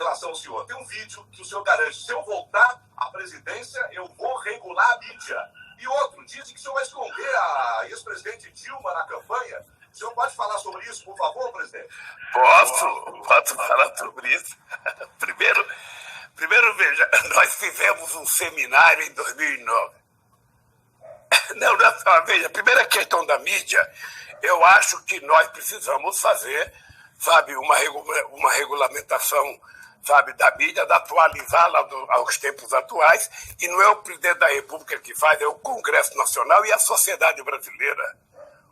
relação ao senhor. Tem um vídeo que o senhor garante, se eu voltar à presidência, eu vou regular a mídia. E outro, dizem que o senhor vai esconder a ex-presidente Dilma na campanha. O senhor pode falar sobre isso, por favor, presidente? Posso falar sobre isso. Primeiro, veja, nós fizemos um seminário em 2009. Veja, a primeira questão da mídia, eu acho que nós precisamos fazer, sabe, uma regulamentação, sabe, da mídia, de atualizá-la aos tempos atuais, e não é o presidente da República que faz, é o Congresso Nacional e a sociedade brasileira.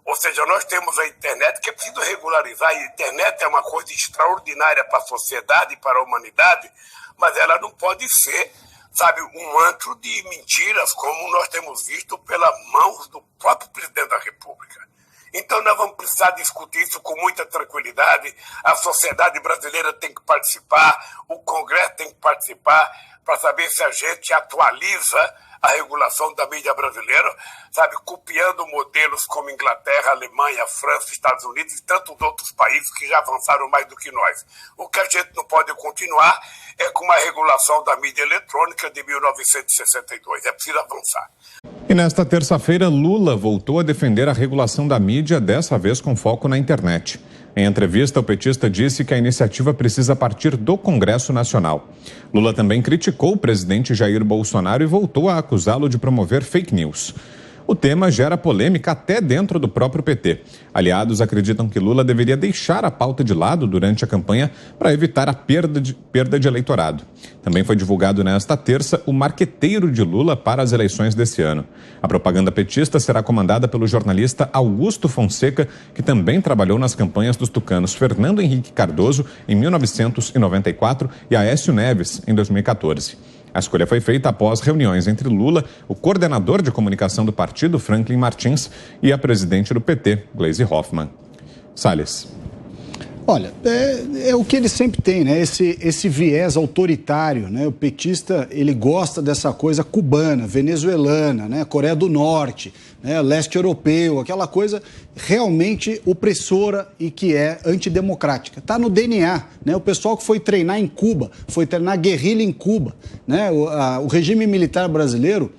Ou seja, nós temos a internet que é preciso regularizar, e a internet é uma coisa extraordinária para a sociedade e para a humanidade, mas ela não pode ser, sabe, um antro de mentiras, como nós temos visto pelas mãos do próprio presidente da República. Então nós vamos precisar discutir isso com muita tranquilidade, a sociedade brasileira tem que participar, o Congresso tem que participar, para saber se a gente atualiza a regulação da mídia brasileira, sabe, copiando modelos como Inglaterra, Alemanha, França, Estados Unidos e tantos outros países que já avançaram mais do que nós. O que a gente não pode continuar é com uma regulação da mídia eletrônica de 1962. É preciso avançar. E nesta terça-feira, Lula voltou a defender a regulação da mídia, dessa vez com foco na internet. Em entrevista, o petista disse que a iniciativa precisa partir do Congresso Nacional. Lula também criticou o presidente Jair Bolsonaro e voltou a acusá-lo de promover fake news. O tema gera polêmica até dentro do próprio PT. Aliados acreditam que Lula deveria deixar a pauta de lado durante a campanha para evitar a perda de eleitorado. Também foi divulgado nesta terça o marqueteiro de Lula para as eleições desse ano. A propaganda petista será comandada pelo jornalista Augusto Fonseca, que também trabalhou nas campanhas dos tucanos Fernando Henrique Cardoso em 1994 e Aécio Neves em 2014. A escolha foi feita após reuniões entre Lula, o coordenador de comunicação do partido, Franklin Martins, e a presidente do PT, Gleisi Hoffmann. Salles. Olha, é o que ele sempre tem, né? Esse viés autoritário, né? O petista, ele gosta dessa coisa cubana, venezuelana, né? Coreia do Norte, né? Leste europeu, aquela coisa realmente opressora e que é antidemocrática. Está no DNA, né? O pessoal que foi treinar em Cuba, foi treinar guerrilha em Cuba, né? O regime militar brasileiro,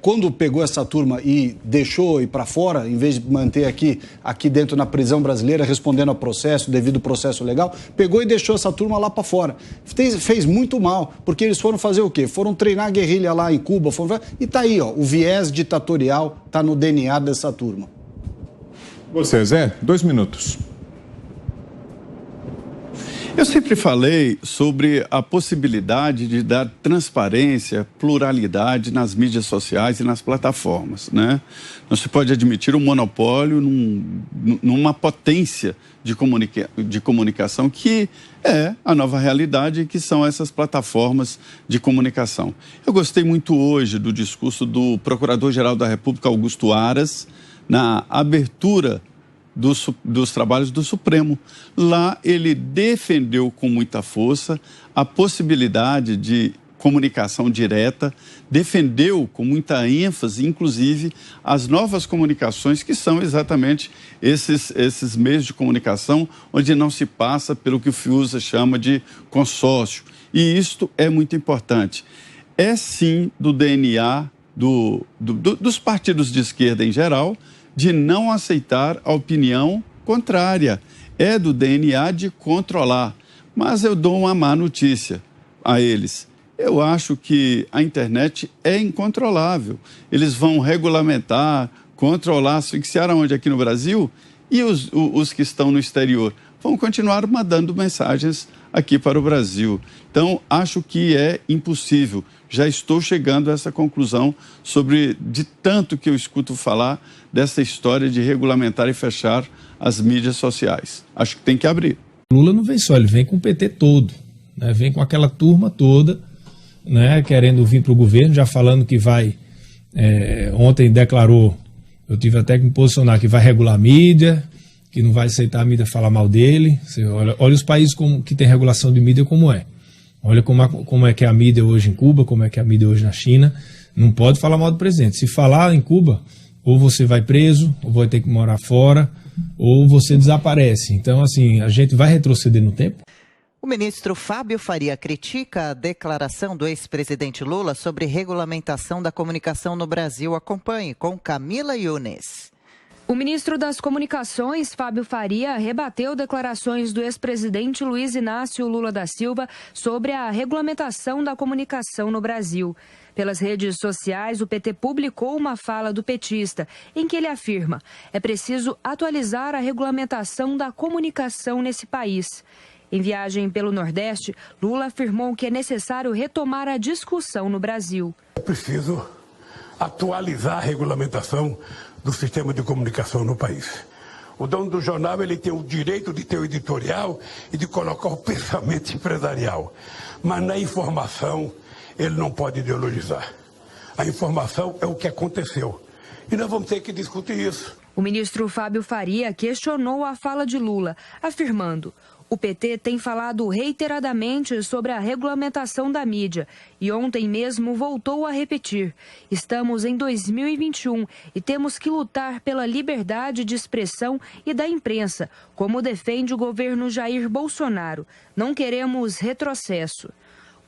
quando pegou essa turma e deixou ir para fora, em vez de manter aqui dentro na prisão brasileira, respondendo ao processo, devido ao processo legal, pegou e deixou essa turma lá para fora. Fez muito mal, porque eles foram fazer o quê? Foram treinar a guerrilha lá em Cuba, e tá aí, ó, o viés ditatorial tá no DNA dessa turma. Você, Zé, 2 minutos. Eu sempre falei sobre a possibilidade de dar transparência, pluralidade nas mídias sociais e nas plataformas, né? Não se pode admitir um monopólio numa potência de comunicação que é a nova realidade, que são essas plataformas de comunicação. Eu gostei muito hoje do discurso do Procurador-Geral da República, Augusto Aras, na abertura dos trabalhos do Supremo. Lá ele defendeu com muita força a possibilidade de comunicação direta, defendeu com muita ênfase, inclusive, as novas comunicações, que são exatamente esses meios de comunicação onde não se passa pelo que o Fiuza chama de consórcio. E isto é muito importante. É sim do DNA dos partidos de esquerda em geral, de não aceitar a opinião contrária. É do DNA de controlar. Mas eu dou uma má notícia a eles. Eu acho que a internet é incontrolável. Eles vão regulamentar, controlar, asfixiar aonde? Aqui no Brasil? E os que estão no exterior vão continuar mandando mensagens aqui para o Brasil. Então, acho que é impossível. Já estou chegando a essa conclusão de tanto que eu escuto falar dessa história de regulamentar e fechar as mídias sociais. Acho que tem que abrir. Lula não vem só, ele vem com o PT todo, né? Vem com aquela turma toda, né? Querendo vir para o governo, já falando que vai, ontem declarou, eu tive até que me posicionar, que vai regular a mídia, que não vai aceitar a mídia falar mal dele. Você olha os países que tem regulação de mídia como é. Olha como é que é a mídia hoje em Cuba, como é que é a mídia hoje na China. Não pode falar mal do presidente. Se falar em Cuba, ou você vai preso, ou vai ter que morar fora, ou você desaparece. Então, assim, a gente vai retroceder no tempo? O ministro Fábio Faria critica a declaração do ex-presidente Lula sobre regulamentação da comunicação no Brasil. Acompanhe com Camila Yunes. O ministro das Comunicações, Fábio Faria, rebateu declarações do ex-presidente Luiz Inácio Lula da Silva sobre a regulamentação da comunicação no Brasil. Pelas redes sociais, o PT publicou uma fala do petista, em que ele afirma: é preciso atualizar a regulamentação da comunicação nesse país. Em viagem pelo Nordeste, Lula afirmou que é necessário retomar a discussão no Brasil. É preciso atualizar a regulamentação do sistema de comunicação no país. O dono do jornal ele tem o direito de ter o editorial e de colocar o pensamento empresarial. Mas na informação ele não pode ideologizar. A informação é o que aconteceu. E nós vamos ter que discutir isso. O ministro Fábio Faria questionou a fala de Lula, afirmando: o PT tem falado reiteradamente sobre a regulamentação da mídia e ontem mesmo voltou a repetir: estamos em 2021 e temos que lutar pela liberdade de expressão e da imprensa, como defende o governo Jair Bolsonaro. Não queremos retrocesso.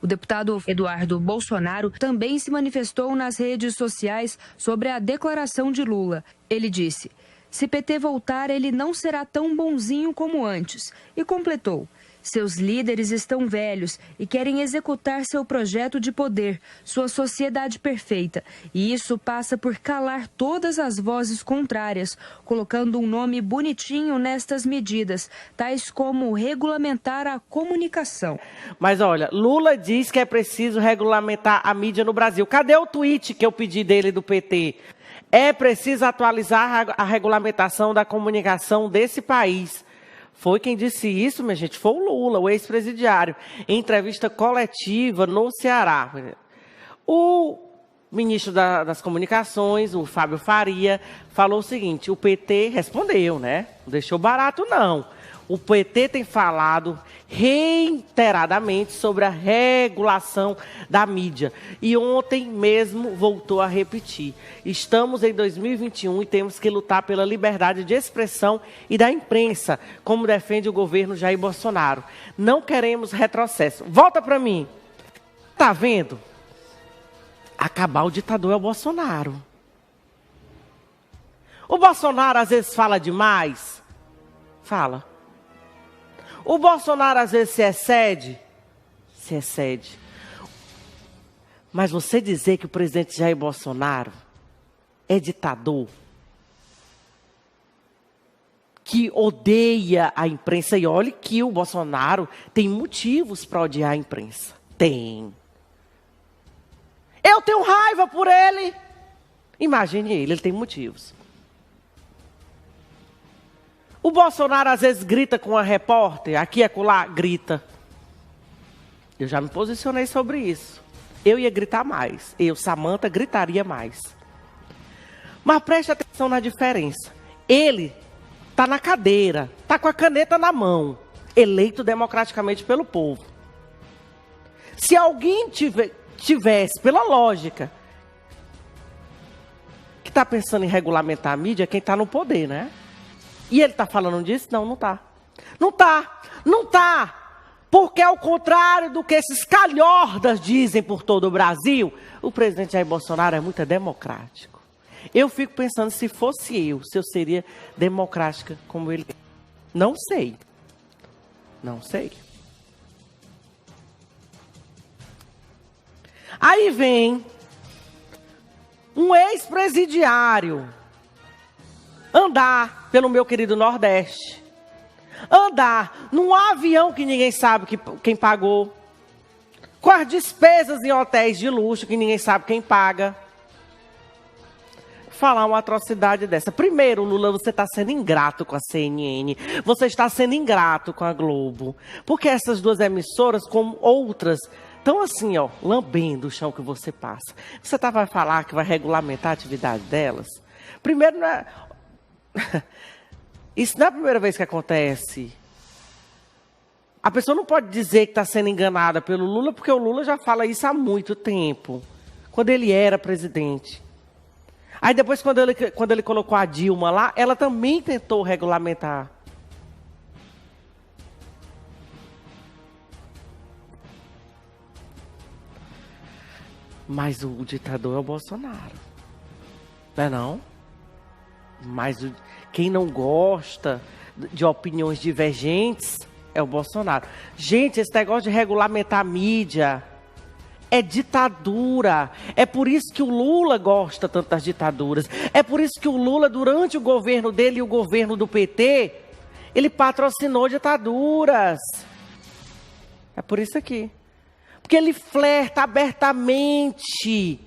O deputado Eduardo Bolsonaro também se manifestou nas redes sociais sobre a declaração de Lula. Ele disse: se PT voltar, ele não será tão bonzinho como antes. E completou: seus líderes estão velhos e querem executar seu projeto de poder, sua sociedade perfeita. E isso passa por calar todas as vozes contrárias, colocando um nome bonitinho nestas medidas, tais como regulamentar a comunicação. Mas olha, Lula diz que é preciso regulamentar a mídia no Brasil. Cadê o tweet que eu pedi dele do PT? É preciso atualizar a regulamentação da comunicação desse país. Foi quem disse isso, minha gente, foi o Lula, o ex-presidiário, em entrevista coletiva no Ceará. O ministro das Comunicações, o Fábio Faria, falou o seguinte: o PT respondeu, né? Não deixou barato, não. O PT tem falado reiteradamente sobre a regulação da mídia. E ontem mesmo voltou a repetir: estamos em 2021 e temos que lutar pela liberdade de expressão e da imprensa, como defende o governo Jair Bolsonaro. Não queremos retrocesso. Volta para mim. Tá vendo? Acabar o ditador é o Bolsonaro. O Bolsonaro às vezes fala demais. Fala. O Bolsonaro às vezes se excede. Mas você dizer que o presidente Jair Bolsonaro é ditador, que odeia a imprensa, e olhe que o Bolsonaro tem motivos para odiar a imprensa. Tem. Eu tenho raiva por ele. Imagine ele tem motivos. O Bolsonaro às vezes grita com a repórter, aqui e acolá, grita. Eu já me posicionei sobre isso. Eu ia gritar mais. Eu, Samanta, gritaria mais. Mas preste atenção na diferença. Ele está na cadeira, está com a caneta na mão, eleito democraticamente pelo povo. Se alguém tivesse, pela lógica, que está pensando em regulamentar a mídia, quem está no poder, né? E ele está falando disso? Não, não está. Não está. Não está. Porque, ao contrário do que esses calhordas dizem por todo o Brasil, o presidente Jair Bolsonaro é muito democrático. Eu fico pensando, se fosse eu, se eu seria democrática como ele. Não sei. Não sei. Aí vem um ex-presidiário andar pelo meu querido Nordeste, andar num avião que ninguém sabe quem pagou, com as despesas em hotéis de luxo que ninguém sabe quem paga, falar uma atrocidade dessa. Primeiro, Lula, você está sendo ingrato com a CNN, você está sendo ingrato com a Globo, porque essas duas emissoras, como outras, estão assim, ó, lambendo o chão que você passa. Você vai falar que vai regulamentar a atividade delas? Primeiro, não é... Isso não é a primeira vez que acontece. A pessoa não pode dizer que está sendo enganada pelo Lula, porque o Lula já fala isso há muito tempo, quando ele era presidente. Aí depois, quando ele colocou a Dilma lá, ela também tentou regulamentar. Mas o ditador é o Bolsonaro. Não é não? Mas quem não gosta de opiniões divergentes é o Bolsonaro. Gente, esse negócio de regulamentar a mídia é ditadura. É por isso que o Lula gosta tanto das ditaduras. É por isso que o Lula, durante o governo dele e o governo do PT, ele patrocinou ditaduras. É por isso aqui. Porque ele flerta abertamente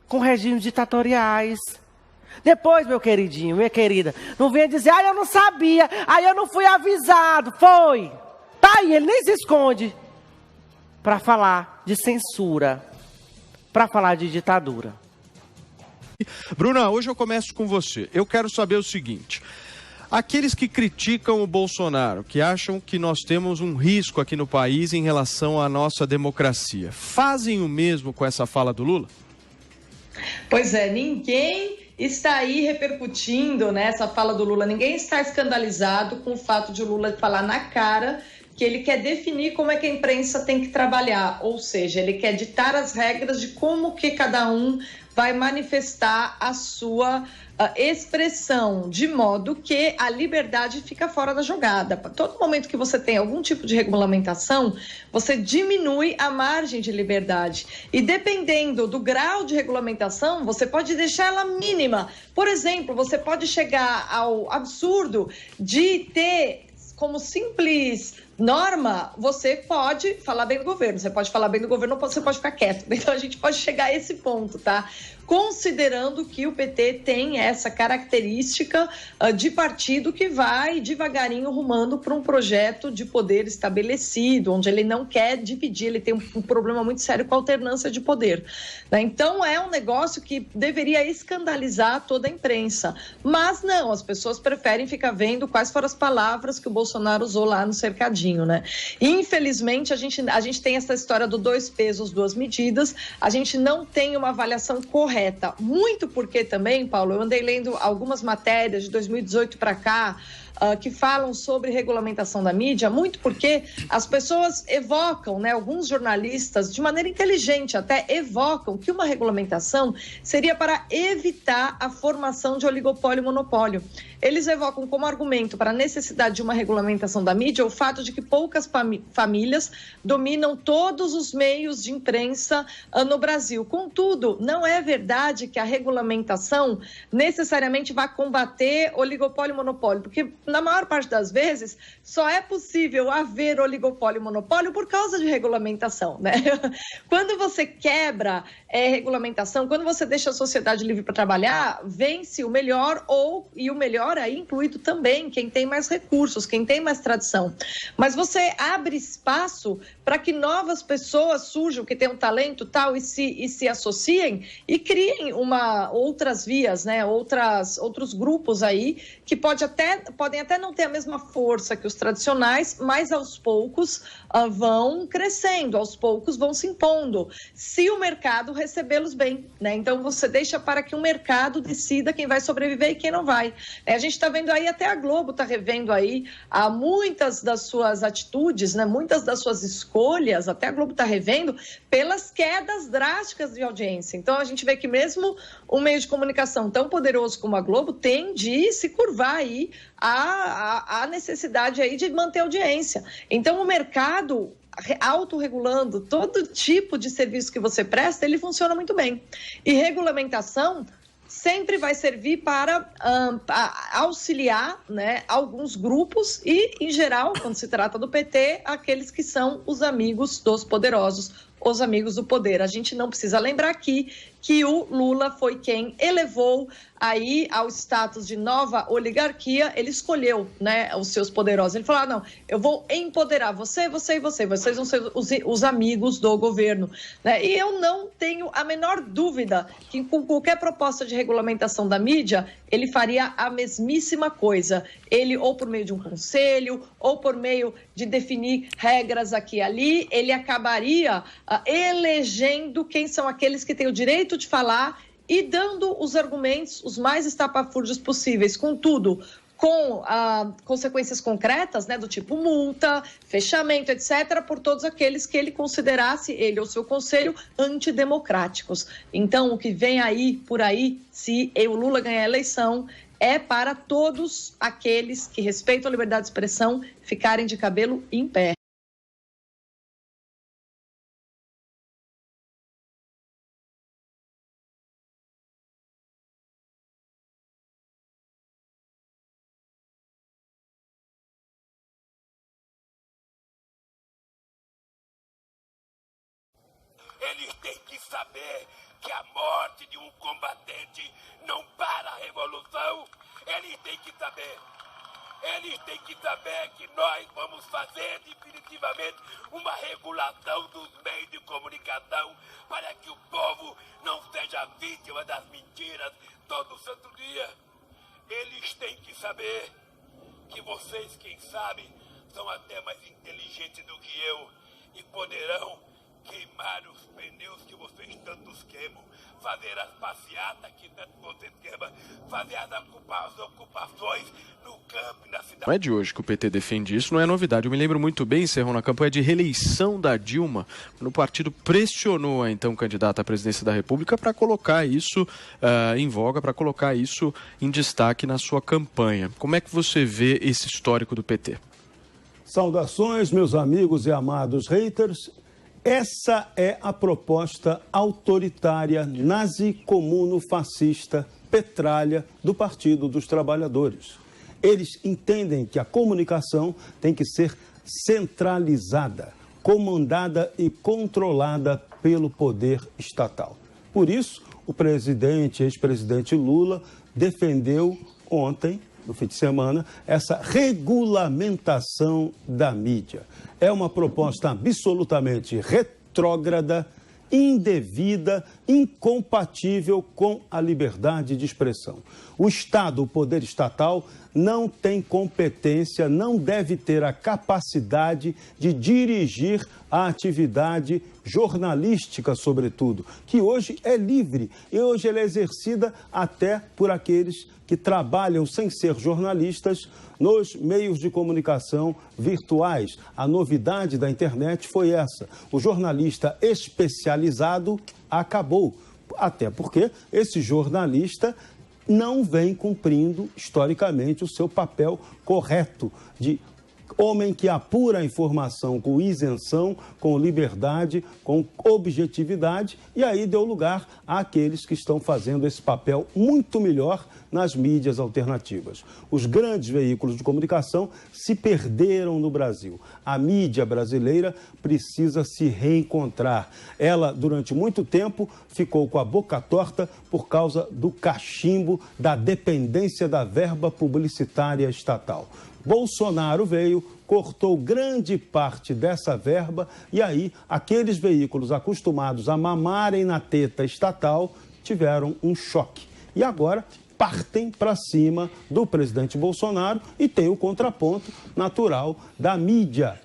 com regimes ditatoriais. Depois, meu queridinho, minha querida, não venha dizer, eu não sabia, eu não fui avisado. Foi. Tá aí, ele nem se esconde para falar de censura, para falar de ditadura. Bruna, hoje eu começo com você. Eu quero saber o seguinte: aqueles que criticam o Bolsonaro, que acham que nós temos um risco aqui no país em relação à nossa democracia, fazem o mesmo com essa fala do Lula? Pois é, ninguém está aí repercutindo nessa fala do Lula, ninguém está escandalizado com o fato de o Lula falar na cara que ele quer definir como é que a imprensa tem que trabalhar, ou seja, ele quer ditar as regras de como que cada um vai manifestar a sua expressão, de modo que a liberdade fica fora da jogada. Todo momento que você tem algum tipo de regulamentação, você diminui a margem de liberdade. E dependendo do grau de regulamentação, você pode deixar ela mínima. Por exemplo, você pode chegar ao absurdo de ter como simples norma, você pode falar bem do governo. Você pode falar bem do governo, você pode ficar quieto. Então a gente pode chegar a esse ponto, tá? Considerando que o PT tem essa característica de partido que vai devagarinho rumando para um projeto de poder estabelecido, onde ele não quer dividir, ele tem um problema muito sério com a alternância de poder. Né? Então é um negócio que deveria escandalizar toda a imprensa. Mas não, as pessoas preferem ficar vendo quais foram as palavras que o Bolsonaro usou lá no cercadinho, né? E, infelizmente, a gente tem essa história do 2 pesos, 2 medidas, a gente não tem uma avaliação correta. Muito porque também, Paulo, eu andei lendo algumas matérias de 2018 para cá, que falam sobre regulamentação da mídia, muito porque as pessoas evocam, né, alguns jornalistas, de maneira inteligente até, evocam que uma regulamentação seria para evitar a formação de oligopólio e monopólio. Eles evocam como argumento para a necessidade de uma regulamentação da mídia o fato de que poucas famílias dominam todos os meios de imprensa no Brasil. Contudo, não é verdade que a regulamentação necessariamente vai combater oligopólio e monopólio, porque na maior parte das vezes, só é possível haver oligopólio e monopólio por causa de regulamentação, né? Quando você quebra regulamentação, quando você deixa a sociedade livre para trabalhar, vence o melhor, e o melhor aí incluído também quem tem mais recursos, quem tem mais tradição. Mas você abre espaço para que novas pessoas surjam, que tenham talento tal, e se associem e criem outras vias, né? Outros grupos aí que podem até não ter a mesma força que os tradicionais, mas aos poucos vão crescendo, aos poucos vão se impondo, se o mercado recebê-los bem, né? Então você deixa para que o mercado decida quem vai sobreviver e quem não vai. A gente está vendo aí, até a Globo está revendo aí muitas das suas atitudes, né? Muitas das suas escolhas, até a Globo está revendo pelas quedas drásticas de audiência. Então a gente vê que mesmo um meio de comunicação tão poderoso como a Globo tem de se curvar aí a necessidade aí de manter audiência. Então o mercado autorregulando todo tipo de serviço que você presta, ele funciona muito bem. E regulamentação sempre vai servir para auxiliar, né, alguns grupos e, em geral, quando se trata do PT, aqueles que são os amigos dos poderosos, os amigos do poder. A gente não precisa lembrar aqui que o Lula foi quem elevou aí ao status de nova oligarquia. Ele escolheu, né, os seus poderosos. Ele falou, não, eu vou empoderar você e você. Vocês vão ser os amigos do governo. Né? E eu não tenho a menor dúvida que com qualquer proposta de regulamentação da mídia, ele faria a mesmíssima coisa. Ele, ou por meio de um conselho, ou por meio de definir regras aqui e ali, ele acabaria elegendo quem são aqueles que têm o direito de falar e dando os argumentos os mais estapafúrdios possíveis. Contudo, com consequências concretas, né, do tipo multa, fechamento, etc., por todos aqueles que ele considerasse, ele ou seu conselho, antidemocráticos. Então, o que vem aí, por aí, se o Lula ganhar a eleição, é para todos aqueles que respeitam a liberdade de expressão ficarem de cabelo em pé. Eles têm que saber que a morte de um combatente não para a revolução. Eles têm que saber. Eles têm que saber que nós vamos fazer definitivamente uma regulação dos meios de comunicação para que o povo não seja vítima das mentiras todo santo dia. Eles têm que saber que vocês, quem sabe, são até mais inteligentes do que eu e poderão queimar os pneus que vocês tantos queimam, fazer as passeatas que tanto vocês queimam, fazer as ocupações no campo e na cidade. Não é de hoje que o PT defende isso, não é novidade. Eu me lembro muito bem, Serrão, na campanha de reeleição da Dilma, quando o partido pressionou a então candidata à presidência da República para colocar isso em voga, para colocar isso em destaque na sua campanha. Como é que você vê esse histórico do PT? Saudações, meus amigos e amados haters. Essa é a proposta autoritária, nazi-comuno-fascista, petralha do Partido dos Trabalhadores. Eles entendem que a comunicação tem que ser centralizada, comandada e controlada pelo poder estatal. Por isso, o ex-presidente Lula, defendeu ontem, no fim de semana, essa regulamentação da mídia. É uma proposta absolutamente retrógrada, indevida, incompatível com a liberdade de expressão. O Estado, o poder estatal, não tem competência, não deve ter a capacidade de dirigir a atividade jornalística, sobretudo, que hoje é livre e hoje ela é exercida até por aqueles que trabalham sem ser jornalistas nos meios de comunicação virtuais. A novidade da internet foi essa. O jornalista especializado acabou, até porque esse jornalista não vem cumprindo, historicamente, o seu papel correto de homem que apura a informação com isenção, com liberdade, com objetividade, e aí deu lugar àqueles que estão fazendo esse papel muito melhor nas mídias alternativas. Os grandes veículos de comunicação se perderam no Brasil. A mídia brasileira precisa se reencontrar. Ela, durante muito tempo, ficou com a boca torta por causa do cachimbo da dependência da verba publicitária estatal. Bolsonaro veio, cortou grande parte dessa verba e aí aqueles veículos acostumados a mamarem na teta estatal tiveram um choque. E agora partem para cima do presidente Bolsonaro e tem o contraponto natural da mídia,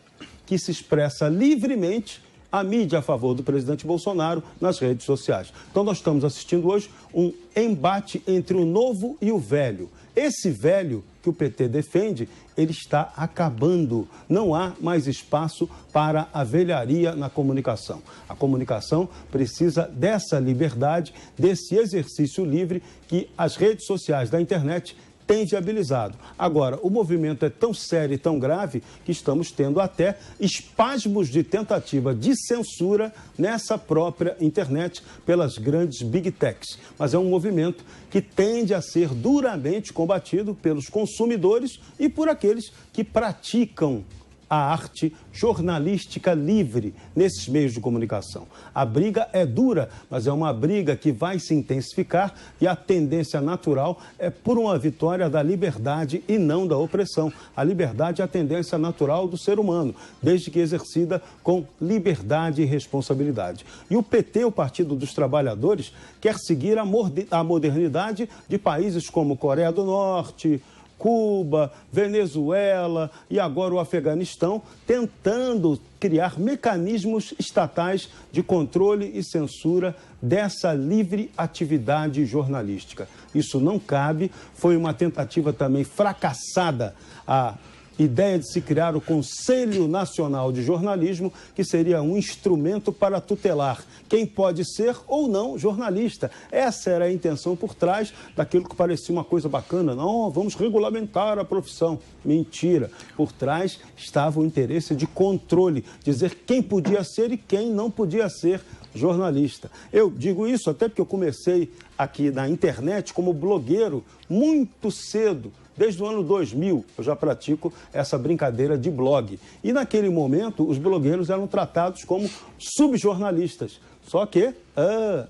que se expressa livremente, a mídia a favor do presidente Bolsonaro nas redes sociais. Então nós estamos assistindo hoje um embate entre o novo e o velho. Esse velho que o PT defende, ele está acabando. Não há mais espaço para a velharia na comunicação. A comunicação precisa dessa liberdade, desse exercício livre que as redes sociais da internet têm viabilizado. Agora, o movimento é tão sério e tão grave que estamos tendo até espasmos de tentativa de censura nessa própria internet pelas grandes big techs. Mas é um movimento que tende a ser duramente combatido pelos consumidores e por aqueles que praticam a arte jornalística livre nesses meios de comunicação. A briga é dura, mas é uma briga que vai se intensificar e a tendência natural é por uma vitória da liberdade e não da opressão. A liberdade é a tendência natural do ser humano, desde que exercida com liberdade e responsabilidade. E o PT, o Partido dos Trabalhadores, quer seguir a modernidade de países como Coreia do Norte, Cuba, Venezuela e agora o Afeganistão, tentando criar mecanismos estatais de controle e censura dessa livre atividade jornalística. Isso não cabe, foi uma tentativa também fracassada a ideia de se criar o Conselho Nacional de Jornalismo, que seria um instrumento para tutelar quem pode ser ou não jornalista. Essa era a intenção por trás daquilo que parecia uma coisa bacana. Não, vamos regulamentar a profissão. Mentira. Por trás estava o interesse de controle, dizer quem podia ser e quem não podia ser jornalista. Eu digo isso até porque eu comecei aqui na internet como blogueiro muito cedo. Desde o ano 2000, eu já pratico essa brincadeira de blog. E naquele momento, os blogueiros eram tratados como subjornalistas. Só que,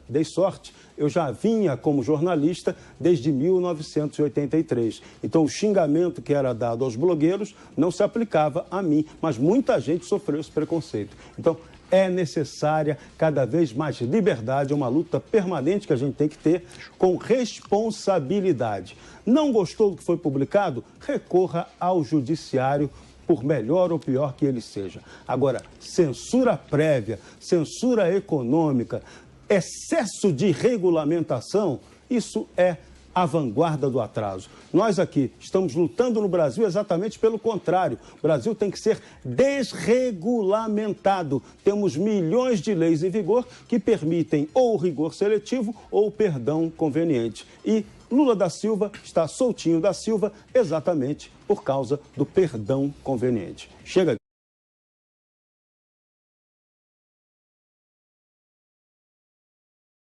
dei sorte, eu já vinha como jornalista desde 1983. Então, o xingamento que era dado aos blogueiros não se aplicava a mim, mas muita gente sofreu esse preconceito. Então, é necessária cada vez mais liberdade, é uma luta permanente que a gente tem que ter com responsabilidade. Não gostou do que foi publicado? Recorra ao judiciário, por melhor ou pior que ele seja. Agora, censura prévia, censura econômica, excesso de regulamentação, isso é a vanguarda do atraso. Nós aqui estamos lutando no Brasil exatamente pelo contrário. O Brasil tem que ser desregulamentado. Temos milhões de leis em vigor que permitem ou o rigor seletivo ou o perdão conveniente. E Lula da Silva está soltinho da Silva exatamente por causa do perdão conveniente. Chega.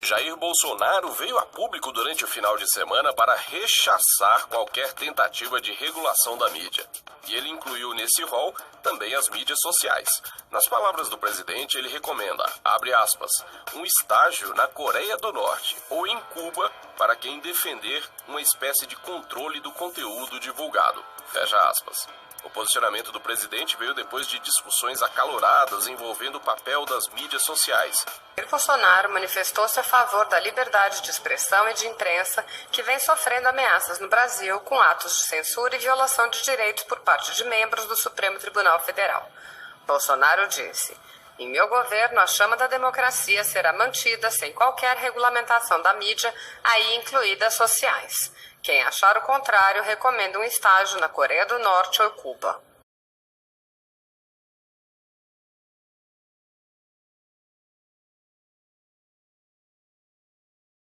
Jair Bolsonaro veio a público durante o final de semana para rechaçar qualquer tentativa de regulação da mídia. E ele incluiu nesse rol também as mídias sociais. Nas palavras do presidente, ele recomenda, abre aspas, um estágio na Coreia do Norte ou em Cuba para quem defender uma espécie de controle do conteúdo divulgado. Fecha aspas. O posicionamento do presidente veio depois de discussões acaloradas envolvendo o papel das mídias sociais. Jair Bolsonaro manifestou-se a favor da liberdade de expressão e de imprensa que vem sofrendo ameaças no Brasil com atos de censura e violação de direitos por parte de membros do Supremo Tribunal Federal. Bolsonaro disse: em meu governo, a chama da democracia será mantida sem qualquer regulamentação da mídia, aí incluídas sociais. Quem achar o contrário, recomenda um estágio na Coreia do Norte ou Cuba.